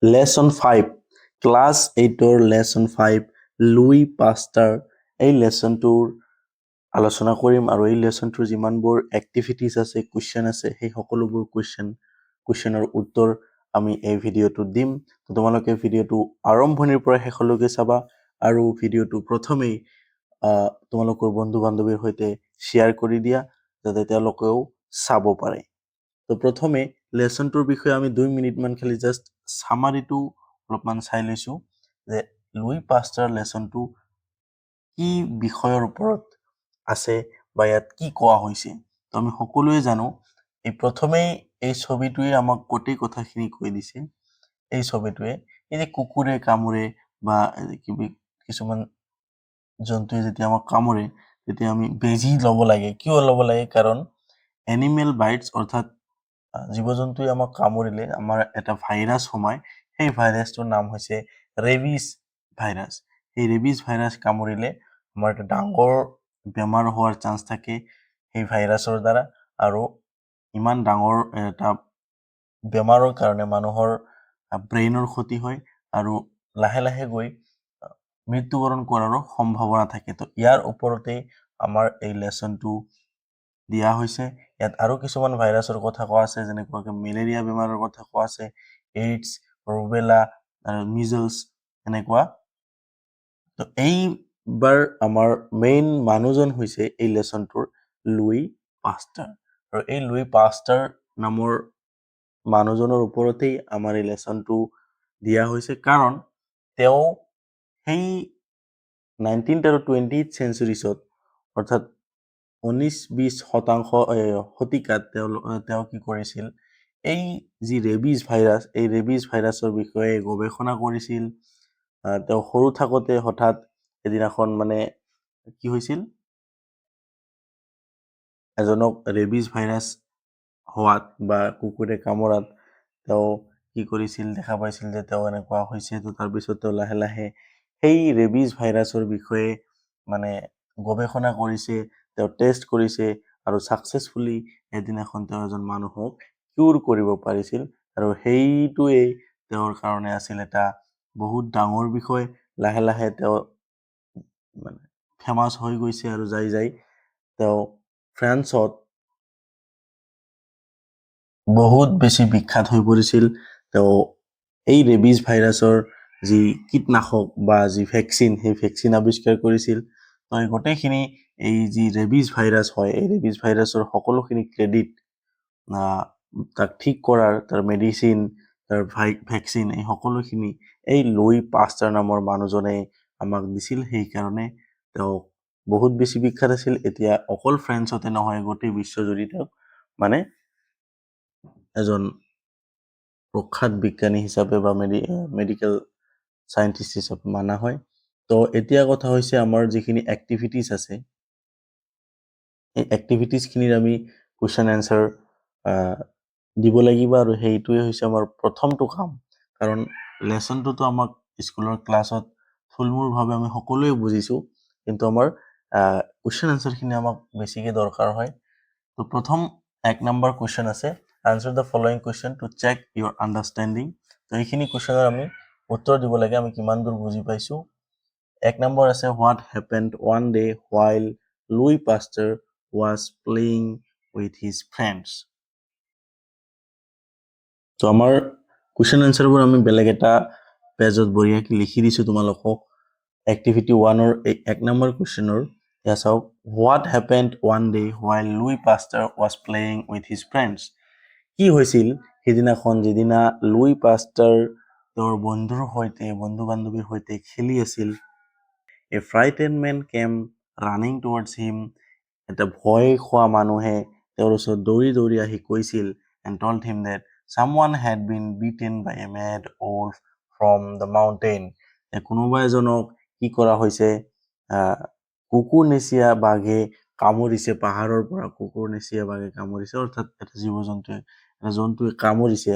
Lesson 5 class 8ৰ lesson 5 Louis Pasteur এই লেসনটোৰ আলোচনা কৰিম আৰু এই লেসনটোৰ যিমানবোৰ এক্টিভিটিজ আছে কুৱেশ্যন আছে সেই সকলোবোৰ কুৱেশ্যনৰ উত্তৰ আমি এই ভিডিঅ'টোত দিম তো তোমালোকে ভিডিঅ'টো আৰম্ভণিৰ পৰা শেষলৈকে চাবা আৰু ভিডিঅ'টো প্ৰথমেই তোমালোকৰ বন্ধু বান্ধৱীৰ সৈতে শ্বেয়াৰ কৰি দিয়া যাতে তেওঁলোকেও চাব পাৰে তো প্ৰথমে লেসনটোৰ বিষয়ে আমি 2 মিনিটমান খালি জাষ্ট সামাৰিটো অলপমান চাই লৈছো যে লুই পাষ্টাৰ লেসনটো কি বিষয়ৰ ওপৰত আছে বা ইয়াত কি কোৱা হৈছে তো আমি সকলোৱে জানো এই প্ৰথমেই এই ছবিটোৱে আমাক গোটেই কথাখিনি কৈ দিছে এই ছবিটোৱে এই যে কুকুৰে কামুৰে বা কিছুমান জন্তুৱে যেতিয়া আমাক কামুৰে তেতিয়া আমি বেজি ল'ব লাগে কিয় ল'ব লাগে কাৰণ এনিমেল বাইটছ অৰ্থাৎ জীৱ-জন্তুৱে আমাক কামুৰিলে আমাৰ এটা ভাইৰাছ সোমায় সেই ভাইৰাছটোৰ নাম হৈছে ৰেবিছ ভাইৰাছ এই ৰেবিছ ভাইৰাছ কামুৰিলে আমাৰ এটা ডাঙৰ বেমাৰ হোৱাৰ চান্স থাকে সেই ভাইৰাছৰ দ্বাৰা আৰু ইমান ডাঙৰ এটা বেমাৰৰ কাৰণে মানুহৰ ব্ৰেইনৰ ক্ষতি হয় আৰু লাহে লাহে গৈ মৃত্যুবৰণ কৰাৰো সম্ভাৱনা থাকে তো ইয়াৰ ওপৰতে আমাৰ এই লেসনটো দিয়া হৈছে ইয়াত আৰু কিছুমান ভাইৰাছৰ কথা কোৱা আছে যেনেকুৱাকৈ মেলেৰিয়া বেমাৰৰ কথা কোৱা আছে এইডছ ৰুবেলা আৰু মিজলছ এনেকুৱা তো এইবাৰ আমাৰ মেইন মানুহজন হৈছে এই লেসনটোৰ লুই পাষ্টাৰ আৰু এই লুই পাষ্টাৰ নামৰ মানুহজনৰ ওপৰতেই আমাৰ এই লেসনটো দিয়া হৈছে কাৰণ তেওঁ সেই 19th আৰু 20th চেঞ্চুৰিছত অৰ্থাৎ 19-20 শতাংশ শতিকাত তেওঁ কি কৰিছিল এই যি ৰেবিছ ভাইৰাছ এই ৰেবিছ ভাইৰাছৰ বিষয়ে গৱেষণা কৰিছিল তেওঁ সৰু থাকোতে হঠাৎ এদিনাখন মানে কি হৈছিল এজনক ৰেবিছ ভাইৰাছ হোৱাত বা কুকুৰে কামোৰাত তেওঁ কি কৰিছিল দেখা পাইছিল যে তেওঁ এনেকুৱা হৈছে তো তাৰপিছত তেওঁ লাহে লাহে সেই ৰেবিছ ভাইৰাছৰ বিষয়ে মানে গৱেষণা কৰিছে তেওঁ টেষ্ট কৰিছে আৰু সাকসেসফুলি এদিনাখন তেওঁ এজন মানুহক কিউৰ কৰিব পাৰিছিল আৰু সেইটোৱে তেওঁৰ কাৰণে আছিল এটা বহুত ডাঙৰ বিষয় লাহে লাহে তেওঁ মানে ফেমাস হৈ গৈছে আৰু যাই তেওঁ ফ্ৰান্সত বহুত বেছি বিখ্যাত হৈ পৰিছিল তেওঁ এই ৰেবিছ ভাইৰাছৰ যি কীটনাশক বা যি ভেকচিন সেই ভেকচিন আৱিষ্কাৰ কৰিছিল তো এই গোটেইখিনি এই যি ৰেবিছ ভাইৰাছ হয় এই ৰেবিছ ভাইৰাছৰ সকলোখিনি ক্ৰেডিট তাক ঠিক কৰাৰ তাৰ মেডিচিন তাৰ ভেকচিন এই সকলোখিনি এই লুই পাষ্টাৰ নামৰ মানুহজনে আমাক দিছিল সেইকাৰণে তেওঁ বহুত বেছি বিখ্যাত আছিল এতিয়া অকল ফ্ৰান্সতে নহয় গোটেই বিশ্বজুৰি তেওঁক মানে এজন প্ৰখ্যাত বিজ্ঞানী হিচাপে বা মেডিকেল সায়েন্টিষ্ট হিচাপে মানা হয় তো এতিয়া কথা হৈছে আমাৰ যিখিনি এক্টিভিটিজ আছে এই এক্টিভিটিজখিনিৰ আমি কুৱেশ্যন এনসাৰ দিব লাগিব আৰু সেইটোৱে হৈছে আমাৰ প্ৰথমটো কাম কাৰণ লেসনটোতো আমাক স্কুলৰ ক্লাছত থুলমূলভাৱে আমি সকলোৱে বুজিছো কিন্তু আমাৰ কুৱেশ্যন এনসাৰখিনি আমাক বেছিকৈ দৰকাৰ হয় তো প্ৰথম 1 নম্বৰ কুৱেশ্যন আছে answer the following question to check your understanding তো এইখিনি কুৱেশ্যনৰ আমি উত্তৰ দিব লাগে আমি কিমান দূৰ বুজি পাইছো 1 নম্বৰ আছে what happened one day while Louis Pasteur was playing with his friends তো আমাৰ কুৱেশ্যন আনসাৰবোৰ আমি বেলেগ এটা পেজত বঢ়িয়াকৈ লিখি দিছো তোমালোকক এক্টিভিটি 1ৰ 1 নম্বৰ কুৱেশ্যনৰ ইয়া চাওক what happened one day while Louis Pasteur was playing with his friends কি হৈছিল সেইদিনাখন যেদিনা লুই পাষ্টাৰ তেওঁৰ বন্ধু বান্ধৱীৰ সৈতে খেলি আছিল a frightened man came running towards him এটা ভয় খোৱা মানুহে তেওঁৰ ওচৰত দৌৰি আহি কৈছিল and told him that someone had been beaten by a mad wolf from the mountain কোনোবা এজনক কি কৰা হৈছে কুকুৰ নেচিয়া বাঘে কামুৰিছে পাহাৰৰ পৰা কুকুৰ নেচিয়া বাঘে কামুৰিছে অৰ্থাৎ এটা জন্তুৱে কামুৰিছে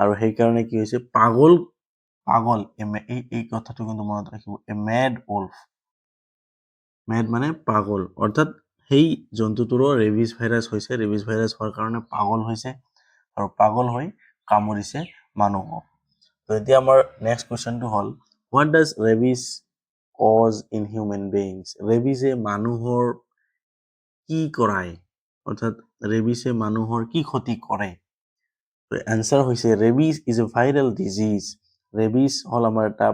আৰু সেই কাৰণে কি হৈছে পাগল এই কথাটো কিন্তু মনত ৰাখিব এ মেড wolf মেড মানে পাগল অৰ্থাৎ সেই জন্তুটোৰো ৰেবিছ ভাইৰাছ হৈছে ৰেবিছ ভাইৰাছ হোৱাৰ কাৰণে পাগল হৈছে আৰু পাগল হৈ কামুৰিছে মানুহক তো এতিয়া আমাৰ নেক্সট কুৱেশ্যনটো হ'ল what does rabies cause in human beings ৰেবিজে মানুহৰ কি কৰায় অৰ্থাৎ ৰেবিজে মানুহৰ কি ক্ষতি কৰে তো এনসাৰ হৈছে rabies is a viral disease rabies হ'ল আমাৰ এটা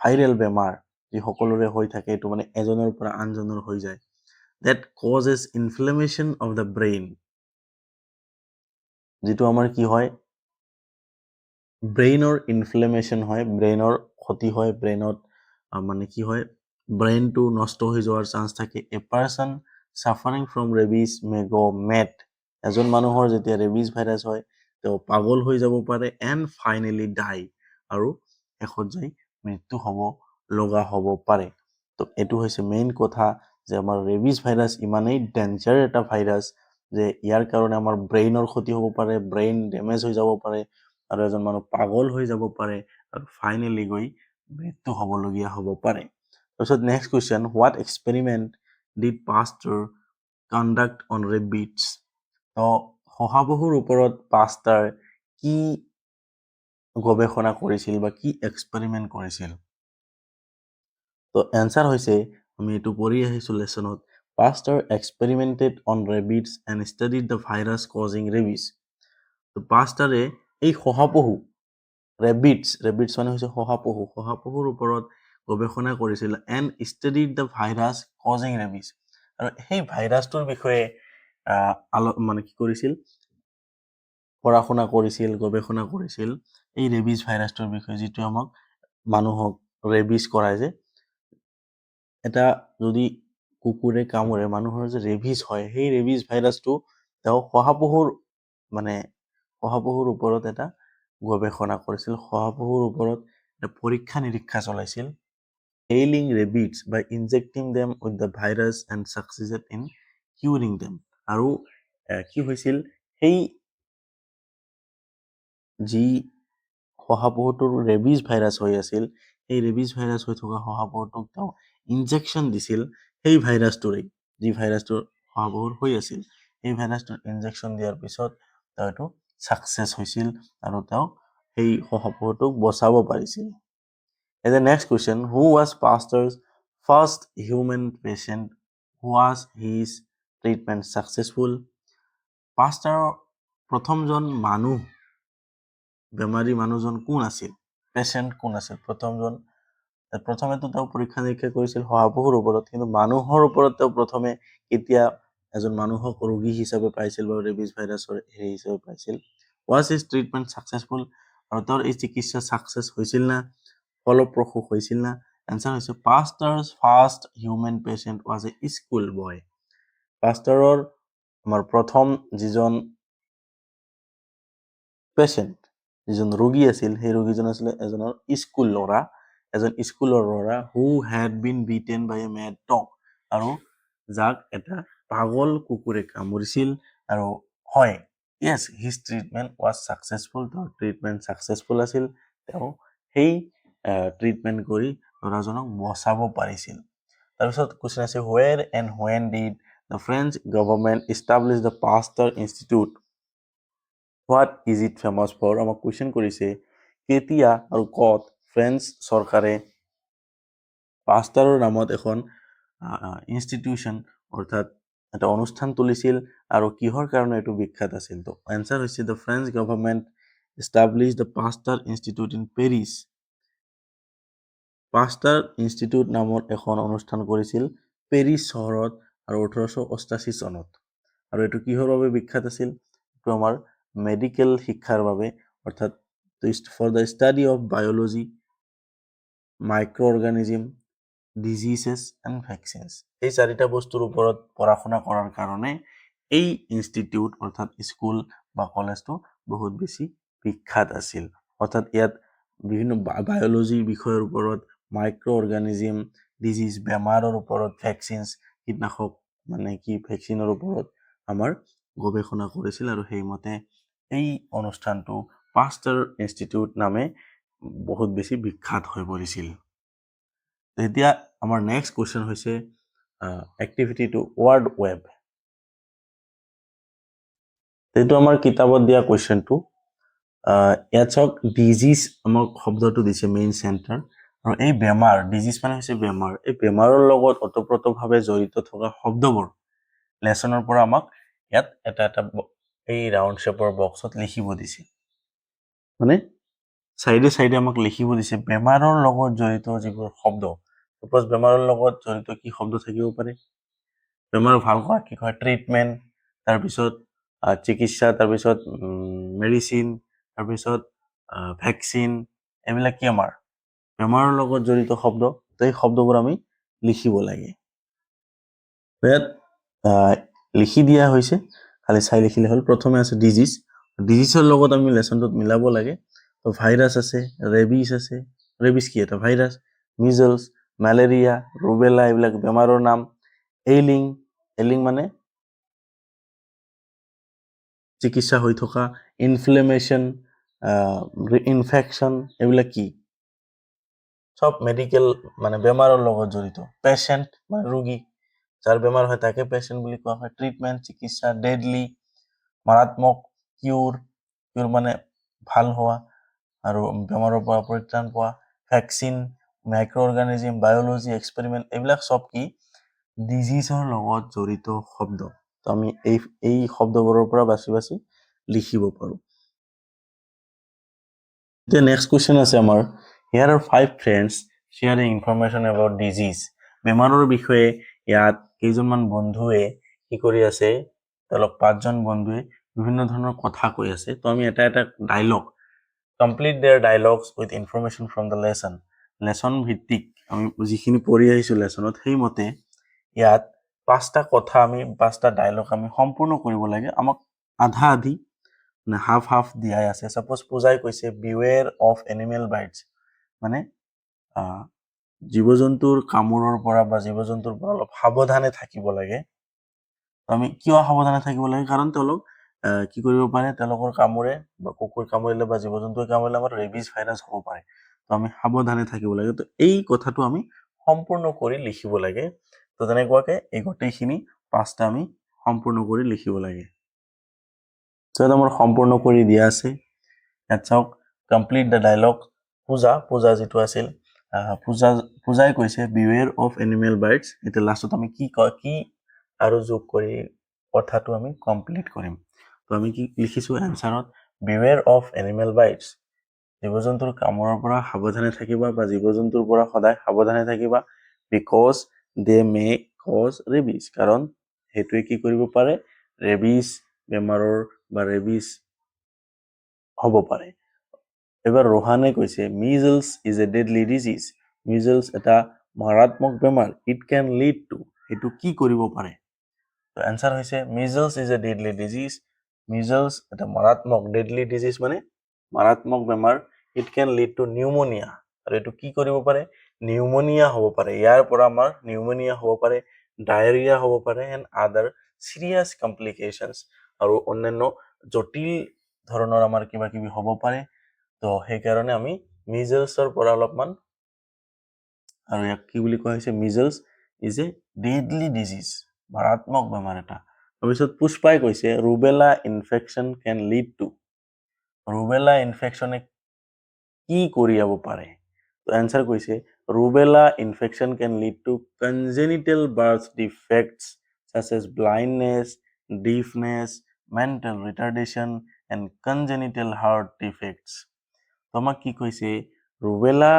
ভাইৰেল বেমাৰ যি সকলোৰে হৈ থাকে এইটো মানে এজনৰ পৰা আনজনৰ হৈ যায় that causes inflammation of the brain যিটো আমাৰ কি হয় ব্ৰেইনৰ ইনফ্লেমেশ্যন হয় ব্ৰেইনৰ ক্ষতি হয় ব্ৰেইনত মানে কি হয় ব্ৰেইনটো নষ্ট হৈ যোৱাৰ চান্স থাকে a person suffering from rabies মে গ মেড এজন মানুহৰ যেতিয়া ৰেবিজ ভাইৰাছ হয় তেওঁ পাগল হৈ যাব পাৰে এণ্ড ফাইনেলি ডাই আৰু শেষত যাই মৃত্যু হ'ব লগা হ'ব পাৰে তো এইটো হৈছে মেইন কথা যে আমাৰ ৰেবিজ ভাইৰাছ ইমানেই ডেঞ্জাৰ এটা ভাইৰাছ যে ইয়াৰ কাৰণে আমাৰ ব্ৰেইনৰ ক্ষতি হ'ব পাৰে ব্ৰেইন ডেমেজ হৈ যাব পাৰে আৰু এজন মানুহ পাগল হৈ যাব পাৰে আৰু ফাইনেলি গৈ মৃত্যু হ'বলগীয়া হ'ব পাৰে তাৰপিছত next question what experiment did Pasteur conduct on rabbits তো শহাপহুৰ ওপৰত পাষ্টাৰ কি গৱেষণা কৰিছিল বা কি এক্সপেৰিমেণ্ট কৰিছিল তো এনসাৰ হৈছে আমি এইটো পঢ়ি আহিছোঁ লেচনত Pasteur experimented on rabbits and studied the virus causing rabies তো পাষ্টাৰে এই শহাপহু ৰেবিটছ মানে হৈছে শহাপহুৰ ওপৰত গৱেষণা কৰিছিল and studied the virus causing rabies আৰু সেই ভাইৰাছটোৰ বিষয়ে মানে কি কৰিছিল পঢ়া শুনা কৰিছিল গৱেষণা কৰিছিল এই ৰেবিছ ভাইৰাছটোৰ বিষয়ে যিটো আমাক মানুহক ৰেবিছ কৰাই যে এটা যদি কুকুৰে কামুৰে মানুহৰ যে ৰেবিছ হয় সেই ৰেবিছ ভাইৰাছটো তেওঁ শহাপহুৰ ওপৰত এটা গৱেষণা কৰিছিল শহাপহুৰ ওপৰত এটা পৰীক্ষা নিৰীক্ষা চলাইছিল hailing ৰেবিটছ by injecting them with the virus and succeeded in curing them আৰু কি হৈছিল সেই যি শহাপহুটোৰ ৰেবিছ ভাইৰাছ হৈ আছিল সেই ৰেবিছ ভাইৰাছ হৈ থকা শহাপহুটোক তেওঁ ইনজেকশ্যন দিছিল সেই ভাইৰাছটোৰে যি ভাইৰাছটোৰ শহাপহুৰ হৈ আছিল সেই ভাইৰাছটোৰ ইনজেকশ্যন দিয়াৰ পিছত তেওঁ এইটো ছাকচেছ হৈছিল আৰু তেওঁ সেই শহাপহুটোক বচাব পাৰিছিল The next question, who was Pastor's first human patient? Was his treatment successful? Pastor প্ৰথমজন মানুহ বেমাৰী মানুহজন কোন আছিল পেচেণ্ট কোন আছিল প্ৰথমেতো তেওঁ পৰীক্ষা নিৰীক্ষা কৰিছিল শহাপহুৰ ওপৰত কিন্তু মানুহৰ ওপৰত তেওঁ প্ৰথমে কেতিয়া এজন মানুহক ৰোগী হিচাপে পাইছিল বা ৰেবিছ ভাইৰাছৰ হেৰি হিচাপে পাইছিল was his treatment successful আৰু তেওঁৰ এই চিকিৎসা ছাকচেছ হৈছিল না ফলপ্ৰসূ হৈছিল না এনসাৰ হৈছে Pasteur's first human patient was a school boy পাষ্টাৰৰ আমাৰ প্ৰথম যিজন পেচেণ্ট যিজন ৰোগী আছিল সেই ৰোগীজন আছিলে এজন স্কুলৰ ল'ৰা who had been bitten by a mad dog আৰু যাক এটা পাগল কুকুৰে কামুৰিছিল আৰু হয় yes his treatment was successful তেওঁৰ ট্ৰিটমেণ্ট ছাকচেছফুল আছিল তেওঁ সেই ট্ৰিটমেণ্ট কৰি ল'ৰাজনক বচাব পাৰিছিল তাৰপিছত কুৱেশ্যন আছে where and when did the French government establish the Pasteur Institute what is it famous for আমাক কুৱেশ্যন কৰিছে কেতিয়া আৰু ক'ত ফ্ৰেঞ্চ চৰকাৰে পাষ্টাৰৰ নামত এখন ইনষ্টিটিউশ্যন অৰ্থাৎ এটা অনুষ্ঠান তুলিছিল আৰু কিহৰ কাৰণে এইটো বিখ্যাত আছিল তো এনসাৰ হৈছে the French government establish the pastor institute in Paris pastor institute নামৰ এখন অনুষ্ঠান কৰিছিল পেৰিছ চহৰত আৰু 1888 চনত আৰু এইটো কিহৰ বাবে বিখ্যাত আছিল এইটো আমাৰ মেডিকেল শিক্ষাৰ বাবে অৰ্থাৎ for the study of biology microorganism diseases and vaccines এই চাৰিটা বস্তুৰ ওপৰত পঢ়া শুনা কৰাৰ কাৰণে এই ইনষ্টিটিউট অৰ্থাৎ স্কুল বা কলেজটো বহুত বেছি বিখ্যাত আছিল অৰ্থাৎ ইয়াত বিভিন্ন বায়'লজিৰ বিষয়ৰ ওপৰত মাইক্ৰ অৰ্গানিজম ডিজিজ বেমাৰৰ ওপৰত ভেকচিনছ কীটনাশক মানে কি ভেকচিনৰ ওপৰত আমাৰ গৱেষণা কৰিছিল আৰু সেইমতে এই অনুষ্ঠানটো পাষ্টাৰ ইনষ্টিটিউট নামে বহুত বেছি বিখ্যাত হৈ পৰিছিল এতিয়া আমাৰ নেক্সট কুৱেশ্যন হৈছে এক্টিভিটিটো ৱৰ্ড ৱেব এইটো আমাৰ কিতাপত দিয়া কুৱেশ্যনটো ইয়াত চাওক ডিজিজ আমাক শব্দটো দিছে মেইন চেণ্টাৰ আৰু এই বেমাৰ ডিজিজ মানে হৈছে বেমাৰ এই বেমাৰৰ লগত ওতপ্ৰোতভাৱে জড়িত থকা শব্দবোৰ লেচনৰ পৰা আমাক ইয়াত এটা এটা এই ৰাউণ্ড শ্বেপৰ বক্সত লিখিব দিছে মানে চাইডে চাইডে আমাক লিখিব দিছে বেমাৰৰ লগত জড়িত যিবোৰ শব্দ সাপোজ বেমাৰৰ লগত জড়িত কি শব্দ থাকিব পাৰে বেমাৰ ভাল কৰা কি কয় ট্ৰিটমেণ্ট তাৰপিছত চিকিৎসা তাৰপিছত মেডিচিন তাৰপিছত ভেকচিন এইবিলাক কি আমাৰ বেমাৰৰ লগত জড়িত শব্দ তো এই শব্দবোৰ আমি লিখিব লাগে ইয়াত লিখি দিয়া হৈছে খালি চাই লিখিলে হ'ল প্ৰথমে আছে ডিজিজ ডিজিজৰ লগত আমি লেচনটোত মিলাব লাগে তো ভাইৰাছ আছে ৰেবিছ আছে ৰেবিছ কি এটা ভাইৰাছ মিজলছ মেলেৰিয়া ৰুবেলা এইবিলাক বেমাৰৰ নাম এইলিং এইলিং মানে চিকিৎসা হৈ থকা ইনফ্লেমেশ্যন ইনফেকশ্যন এইবিলাক কি সব মেডিকেল মানে বেমাৰৰ লগত জড়িত পেচেণ্ট মানে ৰোগী যাৰ বেমাৰ হয় তাকে পেচেণ্ট বুলি কোৱা হয় ট্ৰিটমেণ্ট চিকিৎসা ডেডলি মাৰাত্মক কিউৰ কিউৰ মানে ভাল হোৱা আৰু বেমাৰৰ পৰা পৰিত্ৰাণ পোৱা ভেকচিন মাইক্ৰ অৰ্গানিজিম বায়'লজি এক্সপেৰিমেণ্ট এইবিলাক সব কি ডিজিজৰ লগত জড়িত শব্দ তো আমি এই শব্দবোৰৰ পৰা বাছি বাছি লিখিব পাৰোঁ এতিয়া নেক্সট কুৱেশ্যন আছে আমাৰ Here are 5 friends sharing information about disease. বেমাৰৰ বিষয়ে ইয়াত কেইজনমান বন্ধুৱে কি কৰি আছে তেওঁলোক 5জন বন্ধুৱে বিভিন্ন ধৰণৰ কথা কৈ আছে তো আমি এটা এটা dialogue complete their dialogues with information from the lesson. Lesson ভিত্তিক আমি যিখিনি পঢ়ি আহিছো লেসনত সেই মতে ইয়াত 5টা কথা আমি 5টা ডায়লগ আমি সম্পূৰ্ণ কৰিব লাগে আমাক আধা আধি মানে হাফ হাফ দিয়াই আছে সাপোজ পূজাই কৈছে beware of animal bites মানে জীৱ জন্তুৰ কামোৰৰ পৰা বা জীৱ জন্তুৰ পৰা অলপ সাৱধানে থাকিব লাগে আমি কিয় সাৱধানে থাকিব লাগে কাৰণ তেওঁলোক কি কৰিব পাৰে তেওঁলোকৰ কামোৰে বা কুকুৰ কামুৰিলে বা জীৱ জন্তুৰ কামুৰিলে আমাৰ ৰেবিছ ভাইৰাছ হ'ব পাৰে তো আমি সাৱধানে থাকিব লাগে তো এই কথাটো আমি সম্পূৰ্ণ কৰি লিখিব লাগে তো তেনেকুৱাকে এই গোটেইখিনি 5টা আমি সম্পূৰ্ণ কৰি লিখিব লাগে তো আমাৰ সম্পূৰ্ণ কৰি দিয়া আছে ইয়াত চাওক কমপ্লিট দ্য ডায়লগ পূজা যিটো আছিল পূজাই কৈছে beware of animal bites এটা লাষ্টত আমি কি আৰু যোগ কৰি কথাটো আমি কমপ্লিট কৰিম তো আমি কি লিখিছো এনসাৰত beware of animal bites জীৱ জন্তুৰ কামোৰৰ পৰা সাৱধানে থাকিবা বা জীৱ জন্তুৰ পৰা সদায় সাৱধানে থাকিবা because they may cause rabies কাৰণ হেতুৱে কি কৰিব পাৰে ৰেবিছ বেমাৰৰ বা ৰেবিছ হ'ব পাৰে এবাৰ ৰোহানে কৈছে measles is a deadly disease measles এটা মাৰাত্মক বেমাৰ it can lead to এটো কি কৰিব পাৰে তো আনসাৰ হৈছে measles is a deadly disease measles এটা মাৰাত্মক deadly disease মানে মাৰাত্মক বেমাৰ it can lead to pneumonia আৰু এটো কি কৰিব পাৰে নিউমোনিয়া হ'ব পাৰে ইয়াৰ পৰা আমাৰ নিউমোনিয়া হ'ব পাৰে ডায়েৰিয়া হ'ব পাৰে and other serious complications আৰু অন্যান্য জটিল ধৰণৰ আমাৰ কিবা কিবি হ'ব পাৰে তো সেই কাৰণে আমি মিজলছৰ পৰা অলপমান আৰু ইয়াক কি বুলি কোৱা হৈছে measles is a deadly disease মাৰাত্মক বেমাৰ এটা তাৰপিছত পুষ্পাই কৈছে rubella infection can lead to rubella ইনফেকশ্যনে কি কৰিব পাৰে তো এনসাৰ কৈছে rubella infection can lead to congenital birth defects such as blindness deafness mental retardation and congenital heart defects তোমাক কি কৈছে ৰুবেলা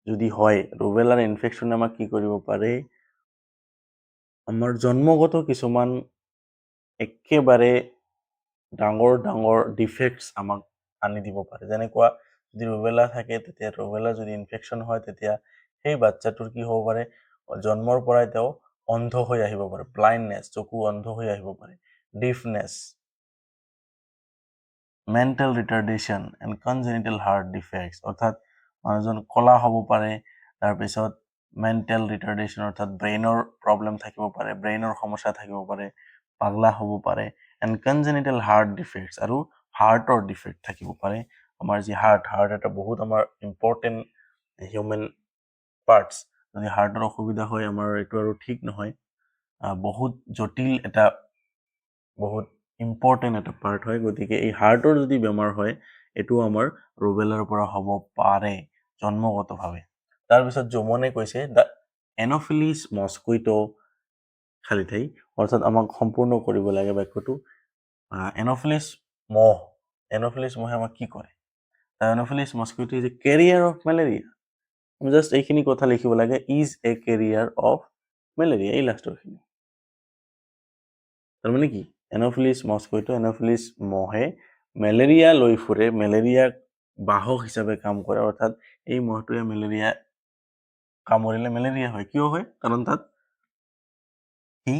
যদি হয় ৰুবেলাৰ ইনফেকশ্যন আমাক কি কৰিব পাৰে আমাৰ জন্মগত কিছুমান একেবাৰে ডাঙৰ ডাঙৰ ডিফেক্টছ আমাক আনি দিব পাৰে যেনেকুৱা যদি ৰুবেলা থাকে তেতিয়া ৰুবেলা যদি ইনফেকশ্যন হয় তেতিয়া সেই বাচ্চাটোৰ কি হ'ব পাৰে জন্মৰ পৰাই তেওঁ অন্ধ হৈ আহিব পাৰে ব্লাইণ্ডনেছ চকু অন্ধ হৈ আহিব পাৰে ডিফনেছ মেণ্টেল ৰিটাৰ্ডেশ্যন এণ্ড কনজেনিটেল হাৰ্ট ডিফেক্টছ অৰ্থাৎ মানুহজন কলা হ'ব পাৰে তাৰপিছত মেণ্টেল ৰিটাৰ্ডেশ্যন অৰ্থাৎ ব্ৰেইনৰ প্ৰব্লেম থাকিব পাৰে ব্ৰেইনৰ সমস্যা থাকিব পাৰে পাগলা হ'ব পাৰে এণ্ড কনজেনিটেল হাৰ্ট ডিফেক্টছ আৰু হাৰ্টৰ ডিফেক্ট থাকিব পাৰে আমাৰ যি হাৰ্ট এটা বহুত আমাৰ ইম্পৰ্টেণ্ট হিউমেন পাৰ্টছ যদি হাৰ্টৰ অসুবিধা হয় আমাৰ এইটো আৰু ঠিক নহয় বহুত জটিল এটা বহুত ইম্পৰ্টেণ্ট এটা পাৰ্ট হয় গতিকে এই হাৰ্টৰ যদি বেমাৰ হয় এইটো আমাৰ ৰুবেলাৰ পৰা হ'ব পাৰে জন্মগতভাৱে তাৰপিছত জমনে কৈছে দ্য এনফিলিছ মস্কুইটো খালী ঠাই অৰ্থাৎ আমাক সম্পূৰ্ণ কৰিব লাগে বাক্যটো এনফিলিছ মহে আমাক কি কৰে the anopheles mosquito is a carrier of malaria আমি জাষ্ট এইখিনি কথা লিখিব লাগে is a carrier of malaria এই লাষ্টৰখিনি তাৰমানে কি এনফিলিছ মস্কুইটো এনফিলিছ মহে মেলেৰিয়া লৈ ফুৰে মেলেৰিয়াক বাহক হিচাপে কাম কৰে অৰ্থাৎ এই মহটোৱে মেলেৰিয়া কামুৰিলে মেলেৰিয়া হয় কিয় হয় কাৰণ তাত সি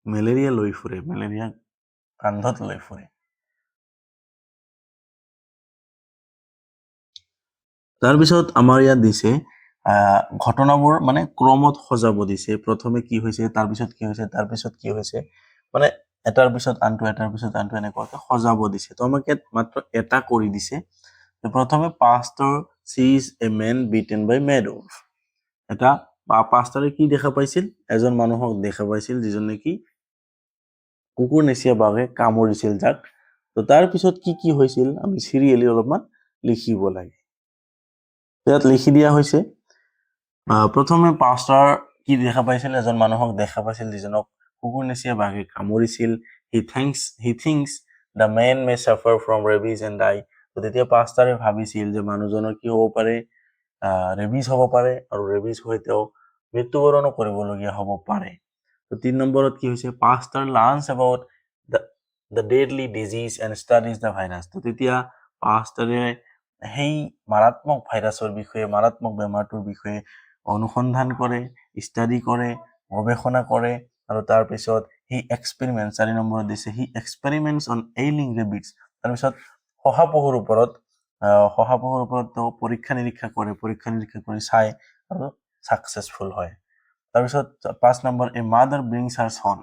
মেলেৰিয়া লৈ ফুৰে মেলেৰিয়া কান্ধত লৈ ফুৰে তাৰপিছত আমাৰ ইয়াত দিছে ঘটনাবোৰ মানে ক্ৰমত সজাব দিছে প্ৰথমে কি হৈছে তাৰপিছত কি হৈছে তাৰপিছত কি হৈছে মানে এটাৰ পিছত আনটো এনেকুৱাকে সজাব দিছে তো আমাক ইয়াত মাত্ৰ এটা কৰি দিছে প্ৰথমে pastor sees a man beaten by mad wolf এটা পাষ্টৰে কি দেখা পাইছিল এজন মানুহক দেখা পাইছিল যিজন নেকি কুকুৰ নেচিয়া বাঘে কামুৰিছিল যাক তো তাৰ পিছত কি হৈছিল আমি সিৰিয়েলি অলপমান লিখিব লাগে ইয়াত লিখি দিয়া হৈছে প্ৰথমে পাষ্টৰ কি দেখা পাইছিল এজন মানুহক দেখা পাইছিল যিজনক কুকুৰ নেচিয়া বাঘে কামুৰিছিল he thinks the man may suffer from rabies and die তো তেতিয়া পাষ্টৰে ভাবিছিল যে মানুহজনৰ কি হ'ব পাৰে ৰেবিজ হ'ব পাৰে আৰু ৰেবিজ হৈ তেওঁ মৃত্যুবৰণো কৰিবলগীয়া হ'ব পাৰে তো 3 নম্বৰত কি হৈছে Pasteur learns about the deadly disease and studies the virus তো তেতিয়া পাষ্টৰে সেই মাৰাত্মক ভাইৰাছৰ বিষয়ে মাৰাত্মক বেমাৰটোৰ বিষয়ে অনুসন্ধান কৰে ষ্টাডি কৰে গৱেষণা কৰে আৰু তাৰপিছত হি এক্সপেৰিমেণ্ট 4 নম্বৰত দিছে হি এক্সপেৰিমেণ্টছ অন এইলিং ৰেবিটছ তাৰপিছত শহাপহুৰ ওপৰত তেওঁ পৰীক্ষা নিৰীক্ষা কৰি চাই আৰু ছাকচেছফুল হয় তাৰপিছত 5 নম্বৰ এ মাদাৰ ব্ৰিংছ হাৰ সন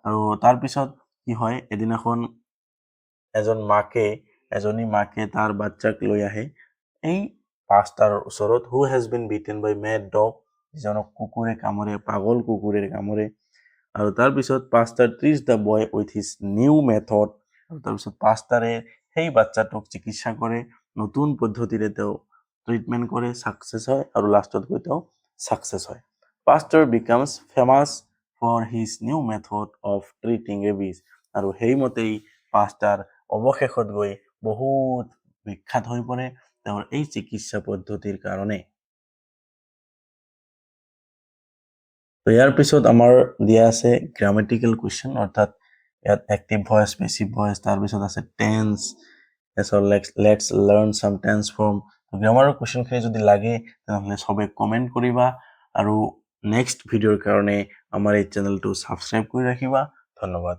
আৰু তাৰপিছত কি হয় এদিনাখন এজনী মাকে তাৰ বাচ্চাক লৈ আহে এই পাষ্টাৰ ওচৰত who has been bitten by mad dog যিজনক কুকুৰে কামুৰে পাগল কুকুৰে কামুৰে আৰু তাৰপিছত Pasteur treats the boy with his new method আৰু তাৰপিছত পাষ্টাৰে সেই বাচ্চাটোক চিকিৎসা কৰে নতুন পদ্ধতিৰে তেওঁ ট্ৰিটমেণ্ট কৰে ছাকচেছ হয় আৰু লাষ্টত গৈ তেওঁ ছাকচেছ হয় Pasteur becomes famous for his new method of treating rabies আৰু সেইমতেই পাষ্টাৰ অৱশেষত গৈ বহুত বিখ্যাত হৈ পৰে তেওঁৰ এই চিকিৎসা পদ্ধতিৰ কাৰণে তো ইয়াৰ পিছত আমাৰ দিয়া আছে গ্ৰামেটিকেল কুৱেশ্যন অৰ্থাৎ ইয়াত এক্টিভ ভয়েস পেসিভ ভয়েস তাৰপিছত আছে tense let's learn some tense form গ্ৰামাৰৰ কুৱেশ্যনখিনি যদি লাগে তেনেহ'লে সবে কমেণ্ট কৰিবা আৰু নেক্সট ভিডিঅ'ৰ কাৰণে আমাৰ এই চেনেলটো ছাবস্ক্ৰাইব কৰি ৰাখিবা ধন্যবাদ